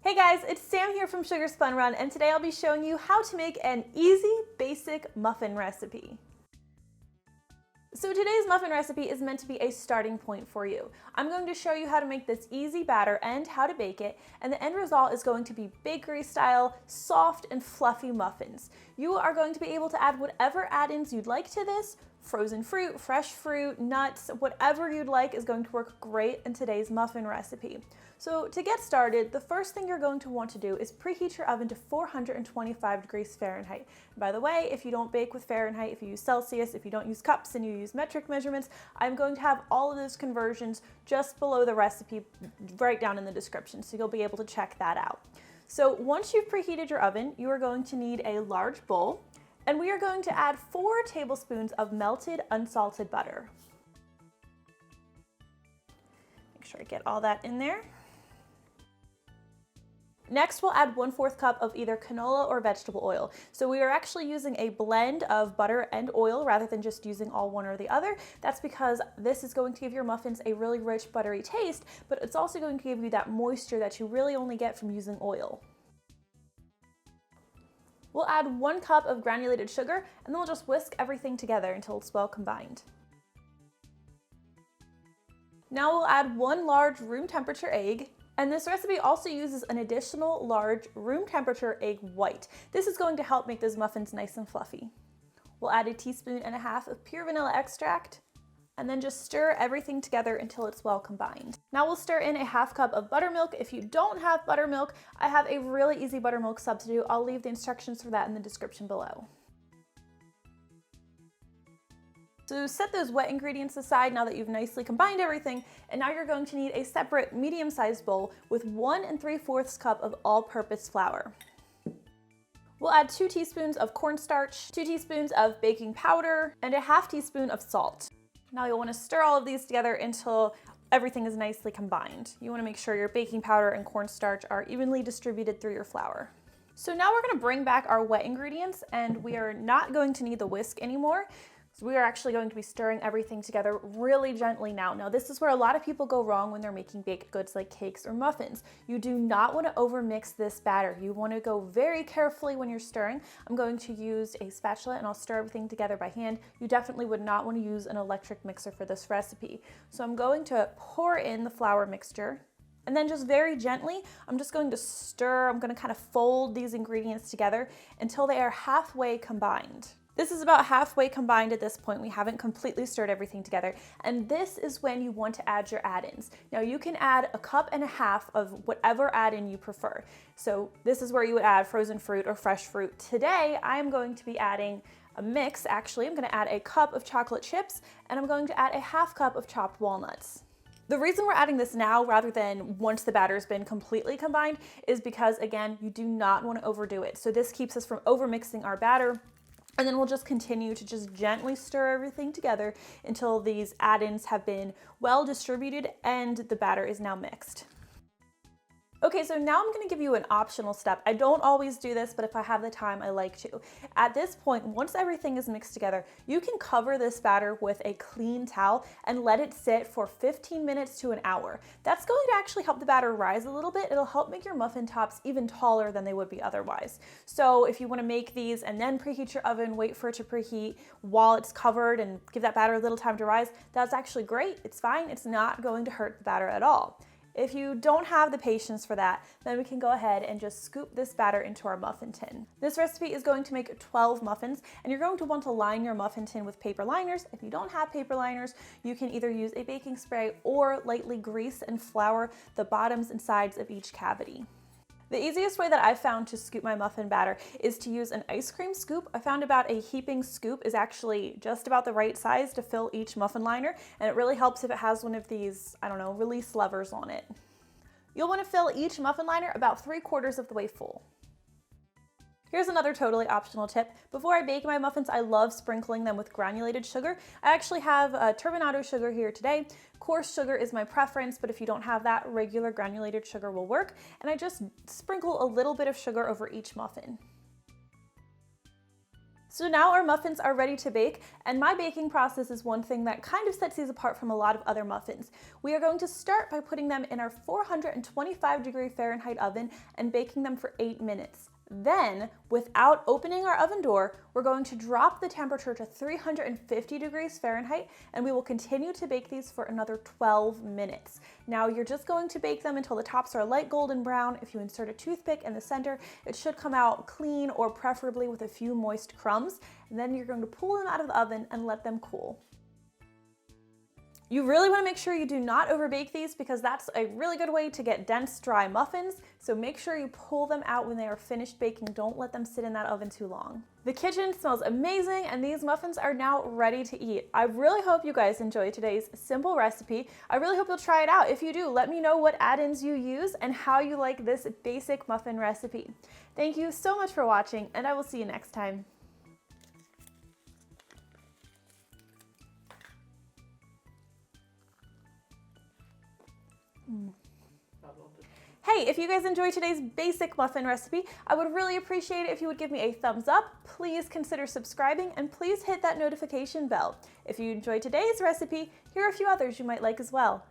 Hey guys, it's Sam here from Sugar Spun Run, and today I'll be showing you how to make an easy, basic muffin recipe. So today's muffin recipe is meant to be a starting point for you. I'm going to show you how to make this easy batter and how to bake it, and the end result is going to be bakery style, soft and fluffy muffins. You are going to be able to add whatever add-ins you'd like to this. Frozen fruit, fresh fruit, nuts, whatever you'd like is going to work great in today's muffin recipe. So to get started, the first thing you're going to want to do is preheat your oven to 425 degrees Fahrenheit. And by the way, if you don't bake with Fahrenheit, if you use Celsius, if you don't use cups and you use metric measurements, I'm going to have all of those conversions just below the recipe right down in the description, so you'll be able to check that out. So once you've preheated your oven, you are going to need a large bowl, and we are going to add 4 tablespoons of melted unsalted butter. Make sure I get all that in there. Next, we'll add 1/4 cup of either canola or vegetable oil. So we are actually using a blend of butter and oil rather than just using all one or the other. That's because this is going to give your muffins a really rich buttery taste, but it's also going to give you that moisture that you really only get from using oil. We'll add 1 cup of granulated sugar, and then we'll just whisk everything together until it's well combined. Now we'll add 1 large room temperature egg. And this recipe also uses an additional large room temperature egg white. This is going to help make those muffins nice and fluffy. We'll add 1.5 teaspoons of pure vanilla extract, and then just stir everything together until it's well combined. Now we'll stir in 1/2 cup of buttermilk. If you don't have buttermilk, I have a really easy buttermilk substitute. I'll leave the instructions for that in the description below. So set those wet ingredients aside now that you've nicely combined everything, and now you're going to need a separate medium-sized bowl with 1 3/4 cup of all-purpose flour. We'll add 2 teaspoons of cornstarch, 2 teaspoons of baking powder, and 1/2 teaspoon of salt. Now you'll want to stir all of these together until everything is nicely combined. You want to make sure your baking powder and cornstarch are evenly distributed through your flour. So now we're going to bring back our wet ingredients, and we are not going to need the whisk anymore. So we are actually going to be stirring everything together really gently now. Now this is where a lot of people go wrong when they're making baked goods like cakes or muffins. You do not want to overmix this batter. You want to go very carefully when you're stirring. I'm going to use a spatula and I'll stir everything together by hand. You definitely would not want to use an electric mixer for this recipe. So I'm going to pour in the flour mixture. And then just very gently, I'm just going to stir. I'm going to kind of fold these ingredients together until they are halfway combined. This is about halfway combined at this point. We haven't completely stirred everything together. And this is when you want to add your add-ins. Now you can add 1.5 cups of whatever add-in you prefer. So this is where you would add frozen fruit or fresh fruit. Today, I'm going to be adding a mix. Actually, I'm going to add 1 cup of chocolate chips, and I'm going to add 1/2 cup of chopped walnuts. The reason we're adding this now rather than once the batter's been completely combined is because, again, you do not want to overdo it. So this keeps us from overmixing our batter. And then we'll just continue to just gently stir everything together until these add-ins have been well distributed and the batter is now mixed. Okay, so now I'm going to give you an optional step. I don't always do this, but if I have the time, I like to. At this point, once everything is mixed together, you can cover this batter with a clean towel and let it sit for 15 minutes to an hour. That's going to actually help the batter rise a little bit. It'll help make your muffin tops even taller than they would be otherwise. So if you want to make these and then preheat your oven, wait for it to preheat while it's covered and give that batter a little time to rise, that's actually great. It's fine. It's not going to hurt the batter at all. If you don't have the patience for that, then we can go ahead and just scoop this batter into our muffin tin. This recipe is going to make 12 muffins, and you're going to want to line your muffin tin with paper liners. If you don't have paper liners, you can either use a baking spray or lightly grease and flour the bottoms and sides of each cavity. The easiest way that I've found to scoop my muffin batter is to use an ice cream scoop. I found about a heaping scoop is actually just about the right size to fill each muffin liner, and it really helps if it has one of these, I don't know, release levers on it. You'll want to fill each muffin liner about 3/4 of the way full. Here's another totally optional tip. Before I bake my muffins, I love sprinkling them with granulated sugar. I actually have turbinado sugar here today. Coarse sugar is my preference, but if you don't have that, regular granulated sugar will work. And I just sprinkle a little bit of sugar over each muffin. So now our muffins are ready to bake, and my baking process is one thing that kind of sets these apart from a lot of other muffins. We are going to start by putting them in our 425-degree Fahrenheit oven and baking them for 8 minutes. Then, without opening our oven door, we're going to drop the temperature to 350 degrees Fahrenheit, and we will continue to bake these for another 12 minutes. Now, you're just going to bake them until the tops are light golden brown. If you insert a toothpick in the center, it should come out clean or preferably with a few moist crumbs. And then you're going to pull them out of the oven and let them cool. You really want to make sure you do not overbake these because that's a really good way to get dense, dry muffins. So make sure you pull them out when they are finished baking. Don't let them sit in that oven too long. The kitchen smells amazing and these muffins are now ready to eat. I really hope you guys enjoyed today's simple recipe. I really hope you'll try it out. If you do, let me know what add-ins you use and how you like this basic muffin recipe. Thank you so much for watching, and I will see you next time. Hey, if you guys enjoyed today's basic muffin recipe, I would really appreciate it if you would give me a thumbs up. Please consider subscribing and please hit that notification bell. If you enjoyed today's recipe, here are a few others you might like as well.